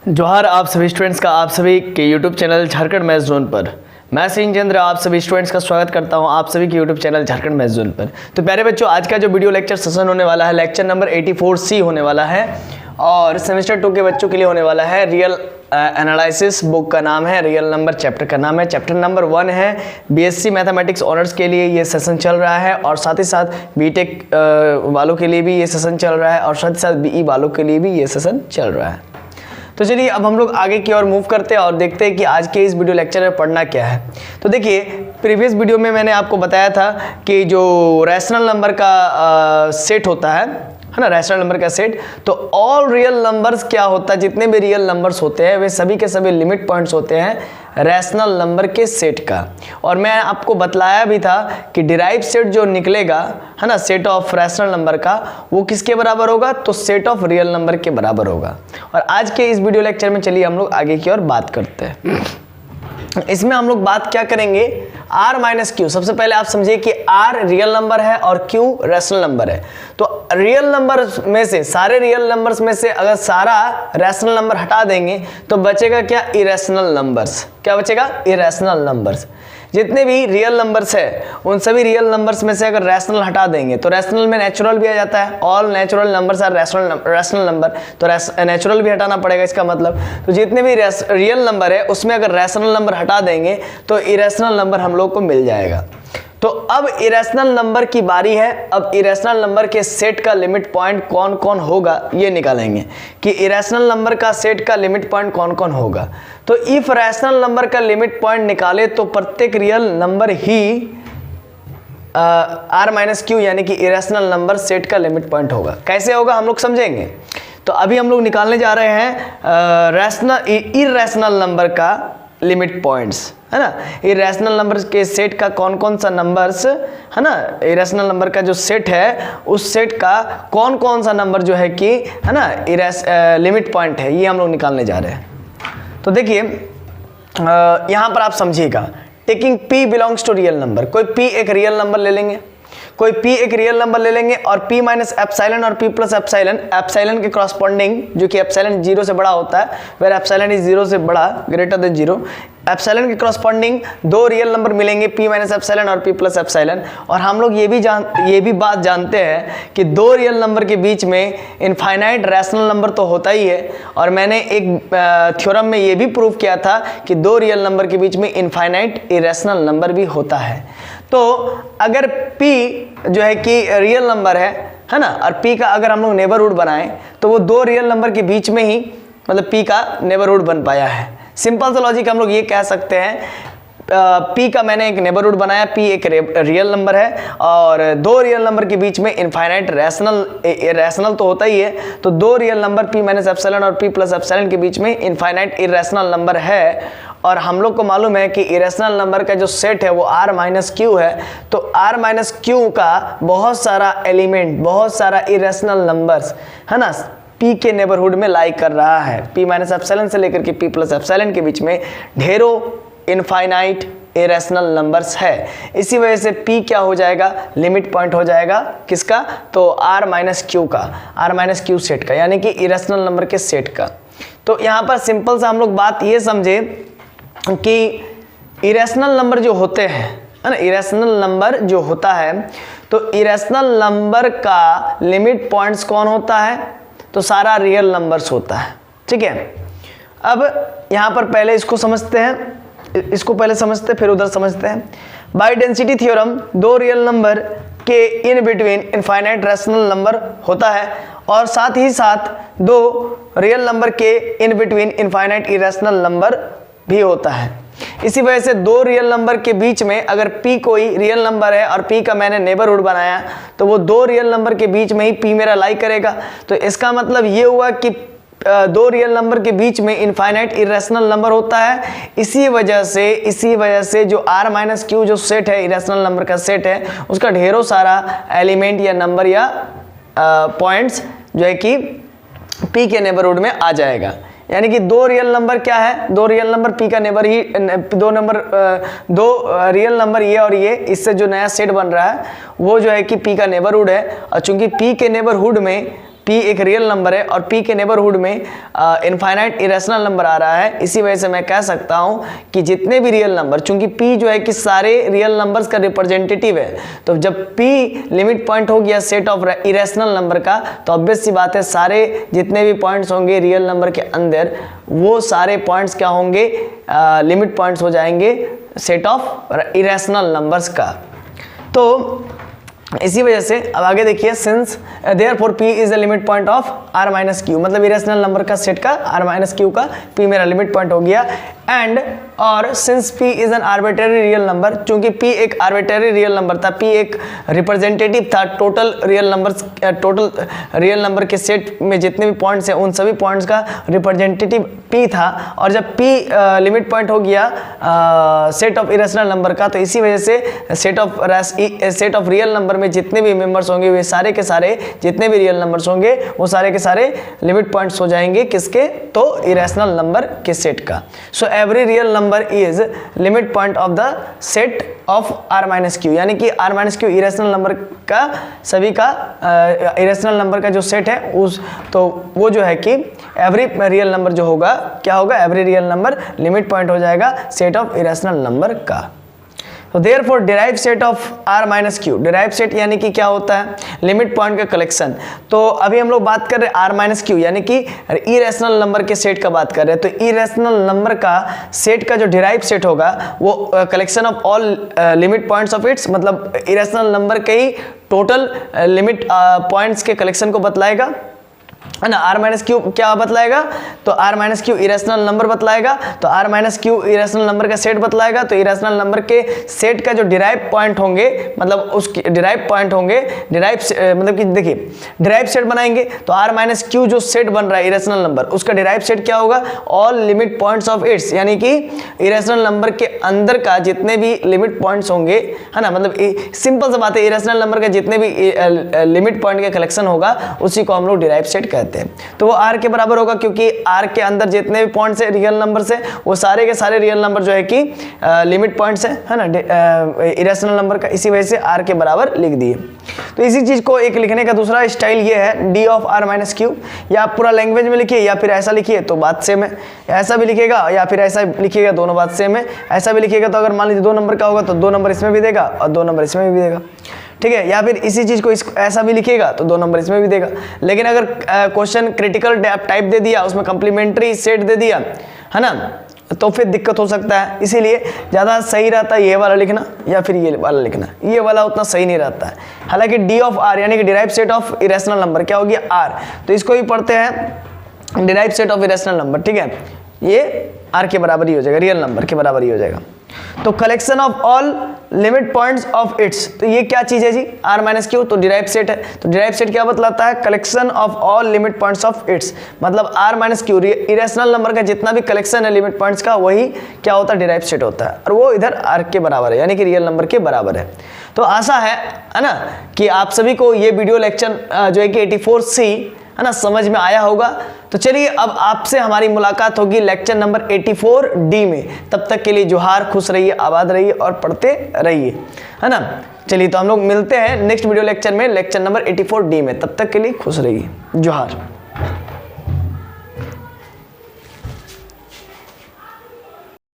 जोहार आप सभी स्टूडेंट्स का आप सभी के YouTube channel Jharkhand maths zone पर मैं सिंह आप सभी स्टूडेंट्स का स्वागत करता हूं आप सभी के YouTube channel Jharkhand maths zone पर। तो प्यारे बच्चों, आज का जो वीडियो लेक्चर सेशन होने वाला है लेक्चर नंबर 84C होने वाला है और सेमेस्टर 2 के बच्चों के लिए होने वाला है। रियल एनालिसिस बुक का नाम है, रियल नंबर चैप्टर का नाम है, चैप्टर नंबर 1 है। BSc मैथमेटिक्स ऑनर्स के लिए ये सेशन चल रहा है और साथ ही साथ बीटेक वालों के लिए भी ये सेशन चल रहा है और साथ ही साथ BE वालों के लिए भी ये सेशन चल रहा है। तो चलिए अब हम लोग आगे की ओर मूव करते हैं और देखते हैं कि आज के इस वीडियो लेक्चर में पढ़ना क्या है। तो देखिए, प्रीवियस वीडियो में मैंने आपको बताया था कि जो रैशनल नंबर का सेट होता है ना, रैशनल नंबर का सेट, तो ऑल रियल नंबर्स क्या होता है, जितने भी रियल नंबर्स होते हैं वे सभी के सभी लिमिट पॉइंट्स होते हैं रैशनल नंबर के सेट का। और मैं आपको बतलाया भी था कि डिराइव सेट जो निकलेगा है ना, सेट ऑफ रैशनल नंबर का, वो किसके बराबर होगा, तो सेट ऑफ रियल नंबर के बराबर होगा। और आज के इस वीडियो लेक्चर में चलिए हम लोग आगे की ओर बात करते हैं। इसमें हम लोग बात क्या करेंगे, R माइनस क्यू। सबसे पहले आप समझिए कि R रियल नंबर है और Q रैशनल नंबर है। तो रियल नंबर में से, सारे रियल नंबर्स में से अगर सारा रैशनल नंबर हटा देंगे तो बचेगा क्या, इरेशनल नंबर्स। क्या बचेगा, इरेशनल नंबर्स। जितने भी रियल नंबर्स है उन सभी रियल नंबर्स में से अगर रैशनल हटा देंगे तो रैशनल में नेचुरल भी आ जाता है, all natural numbers are rational number, तो नेचुरल भी हटाना पड़ेगा इसका मतलब। तो जितने भी रियल नंबर है उसमें अगर रैशनल नंबर हटा देंगे तो इरेशनल नंबर हम लोग को मिल जाएगा। तो अब इरेशनल नंबर की बारी है। अब इरेशनल नंबर के सेट का लिमिट पॉइंट कौन कौन होगा ये निकालेंगे कि इरेशनल नंबर का सेट का लिमिट पॉइंट कौन कौन होगा। तो इफ रैशनल नंबर का लिमिट पॉइंट निकाले तो प्रत्येक रियल नंबर ही R माइनस क्यू यानी कि इरेशनल नंबर सेट का लिमिट पॉइंट होगा। कैसे होगा हम लोग समझेंगे। तो अभी हम लोग निकालने जा रहे हैं इरेशनल नंबर का लिमिट पॉइंट्स, है ना। इरेशनल नंबर के सेट का कौन कौन सा नंबर्स, है ना, इरेशनल नंबर का जो सेट है उस सेट का कौन कौन सा नंबर जो है कि, है ना, लिमिट पॉइंट है, ये हम लोग निकालने जा रहे हैं। तो देखिए यहाँ पर आप समझिएगा, taking P belongs to real number. कोई P एक रियल नंबर ले लेंगे, कोई P एक रियल नंबर ले लेंगे और P माइनस एप्सिलॉन और P प्लस एप्सिलॉन, एप्सिलॉन के क्रॉसपोंडिंग, जो कि एप्सिलॉन 0 से बड़ा होता है, वेयर एप्सिलॉन इज 0 से बड़ा, ग्रेटर देन 0, एप्सिलॉन के क्रॉसपोंडिंग दो रियल नंबर मिलेंगे, P माइनस एप्सिलॉन और P प्लस एप्सिलॉन। और हम लोग ये भी बात जानते हैं कि दो रियल नंबर के बीच में इनफाइनाइट रैशनल नंबर तो होता ही है। और मैंने एक थ्योरम में ये भी प्रूव किया था कि दो रियल नंबर के बीच में इनफाइनाइट इरेशनल नंबर भी होता है। तो अगर P जो है कि रियल नंबर है ना, और P का अगर हम लोग नेबरहुड बनाएं तो वो दो रियल नंबर के बीच में ही, मतलब P का नेबरहुड बन पाया है। सिंपल सा लॉजिक हम लोग ये कह सकते हैं, P का मैंने एक नेबरहुड बनाया, P एक रियल नंबर है और दो रियल नंबर के बीच में इनफाइनाइट रैशनल तो होता ही है। तो दो real number P minus epsilon और P प्लस एप्सिलॉन के बीच में इनफाइनाइट इरेशनल नंबर है। और हम लोग को मालूम है कि इरेशनल नंबर का जो सेट है वो R माइनस क्यू है। तो R माइनस क्यू का बहुत सारा एलिमेंट, बहुत सारा इरेशनल नंबर्स, है ना, P के नेबरहुड में लाई कर रहा है। P माइनस एप्सिलॉन से लेकर के P प्लस एप्सिलॉन के बीच में ढेरों इनफाइनाइट इरेशनल नंबर्स है। इसी वजह से P क्या हो जाएगा, लिमिट पॉइंट हो जाएगा किसका, तो R माइनस क्यू का, R माइनस क्यू सेट का, यानी कि इरेशनल नंबर के सेट का। तो यहाँ पर सिंपल सा हम लोग बात ये समझे कि इरेशनल नंबर जो होते हैं, है ना, इरेशनल नंबर जो होता है, तो इरेशनल नंबर का लिमिट पॉइंट्स कौन होता है, तो सारा रियल नंबर्स होता है। ठीक है, अब यहाँ पर पहले इसको समझते हैं, इसको पहले समझते फिर उधर समझते हैं। बाय डेंसिटी थ्योरम दो रियल नंबर के in between infinite rational number होता है और साथ ही साथ दो रियल नंबर के in between infinite irrational number भी होता है। इसी वजह से दो रियल नंबर के बीच में अगर P कोई रियल नंबर है और P का मैंने नेबरहुड बनाया तो वो दो रियल नंबर के बीच में ही P मेरा लाई करेगा। तो इसका मतलब ये हुआ कि दो रियल नंबर के बीच में इनफाइनाइट इरेशनल नंबर होता है। इसी वजह से जो R माइनस क्यू जो सेट है, इरेशनल नंबर का सेट है, उसका ढेरों सारा एलिमेंट या नंबर या पॉइंट्स जो है कि P के नेबरहुड में आ जाएगा। यानी कि दो रियल नंबर क्या है, दो रियल नंबर P का नेबर ही, दो रियल नंबर ये और ये, इससे जो नया सेट बन रहा है वो जो है कि P का नेबरहुड है। और चूंकि P के नेबरहुड में p एक रियल नंबर है और p के नेबरहुड में इनफाइनाइट इरेशनल नंबर आ रहा है, इसी वजह से मैं कह सकता हूँ कि जितने भी रियल नंबर, चूंकि p जो है कि सारे रियल नंबर्स का रिप्रेजेंटेटिव है, तो जब p लिमिट पॉइंट हो गया सेट ऑफ इरेशनल नंबर का, तो ऑब्वियस सी बात है सारे जितने भी पॉइंट्स होंगे रियल नंबर के अंदर, वो सारे पॉइंट्स क्या होंगे, लिमिट पॉइंट्स हो जाएंगे सेट ऑफ इरेशनल नंबर्स का। तो इसी वजह से अब आगे देखिए, since therefore p is the limit point of r minus Q, मतलब इरेशनल नंबर का सेट का r माइनस क्यू का p मेरा लिमिट पॉइंट हो गया। एंड और since p is an arbitrary real number, चूंकि p एक आर्बिट्रेरी रियल नंबर था, p एक रिप्रेजेंटेटिव था टोटल रियल नंबर के सेट में जितने भी पॉइंट्स हैं उन सभी पॉइंट्स का रिप्रेजेंटेटिव p था, और जब p लिमिट पॉइंट हो गया सेट ऑफ इरेशनल नंबर का, तो इसी वजह से सेट ऑफ रियल नंबर में जितने भी मेंबर्स होंगे वे सारे के सारे जितने भी रियल नंबर्स होंगे वो सारे के सारे लिमिट पॉइंट्स हो जाएंगे किसके, तो इरेशनल नंबर के सेट का। So every real number is limit point of the set of r minus Q, यानी कि r minus Q irrational number का सभी का इरेशनल नंबर का जो सेट है उस, तो वो जो है कि एवरी रियल नंबर जो होगा क्या होगा, every real number limit point हो जाएगा सेट ऑफ इरेशनल नंबर का। तो therefore derive set of r minus Q, derive set यानी कि क्या होता है, लिमिट पॉइंट का कलेक्शन। तो अभी हम लोग बात कर रहे हैं r माइनस क्यू यानी कि इरेशनल नंबर के सेट का बात कर रहे हैं। तो इरेशनल नंबर का सेट का जो डिराइव सेट होगा वो collection of all limit points of its, मतलब इरेशनल नंबर के ही टोटल लिमिट पॉइंट्स के कलेक्शन को बतलाएगा, है ना। r माइनस क्यू क्या बतलाएगा, तो r minus Q irrational number बतलाएगा, तो r minus Q irrational number का सेट बतलाएगा। तो इरेशनल नंबर के सेट का जो डिराइव पॉइंट होंगे, मतलब उसके डिराइव पॉइंट होंगे, डिराइव मतलब कि देखिए डिराइव सेट बनाएंगे तो r माइनस क्यू जो सेट बन रहा है इरेशनल नंबर, उसका डिराइव सेट क्या होगा, all limit points of its, यानी कि इरेशनल नंबर के अंदर का जितने भी लिमिट पॉइंट्स होंगे, है ना, मतलब सिंपल सा बात है, इरेशनल नंबर का जितने भी लिमिट पॉइंट का कलेक्शन होगा उसी को हम लोग डिराइव सेट कहते हैं। तो वो r के बराबर होगा, क्योंकि r के अंदर जितने भी पॉइंट्स है रियल नंबर से, वो सारे के सारे रियल नंबर जो है कि लिमिट पॉइंट्स है ना, इरेशनल नंबर का, इसी वजह से r के बराबर लिख दिए। तो इसी चीज को एक लिखने का दूसरा स्टाइल ये है d of r minus Q, या आप पूरा लैंग्वेज में लिखिए या फिर ऐसा लिखिए तो बात सेम है, ऐसा भी लिखिएगा या फिर ऐसा लिखिएगा, दोनों बात सेम है। ऐसा भी लिखिएगा तो अगर मान लीजिए 2 नंबर का होगा तो 2 नंबर इसमें भी देगा और 2 नंबर इसमें भी देगा, ठीक है। या फिर इसी चीज को ऐसा भी लिखिएगा तो 2 नंबर इसमें भी देगा। लेकिन अगर क्वेश्चन क्रिटिकल टाइप दे दिया, उसमें कंप्लीमेंट्री सेट दे दिया, है ना, तो फिर दिक्कत हो सकता है। इसीलिए ज़्यादा सही रहता है ये वाला लिखना या फिर ये वाला लिखना, ये वाला उतना सही नहीं रहता है। हालांकि डी ऑफ आर यानी कि derive set of irrational number क्या हो गया, आर, तो इसको भी पढ़ते हैं derive set of irrational number, ठीक है, ये आर के बराबर ही हो जाएगा, रियल नंबर के बराबर ही हो जाएगा। तो collection of all limit points of its, तो ये क्या चीज है जी, r माइनस क्यू, तो डिराइव सेट है। तो डिराइव सेट क्या बतलाता है, collection of all limit points of its, मतलब r minus Q irrational number का जितना भी कलेक्शन है लिमिट पॉइंट्स का, वही क्या होता है, डिराइव सेट होता है, और वो इधर r के बराबर है, यानी कि रियल नंबर के बराबर है। तो आशा है ना, कि आप सभी को ये वीडियो लेक्चर जो है कि 84C है ना समझ में आया होगा। तो चलिए अब आपसे हमारी मुलाकात होगी लेक्चर नंबर 84D में। तब तक के लिए जोहार, खुश रहिए, आबाद रहिए और पढ़ते रहिए, है ना। चलिए तो हम लोग मिलते हैं नेक्स्ट वीडियो लेक्चर में, लेक्चर नंबर 84D में। तब तक के लिए खुश रहिए, जोहार।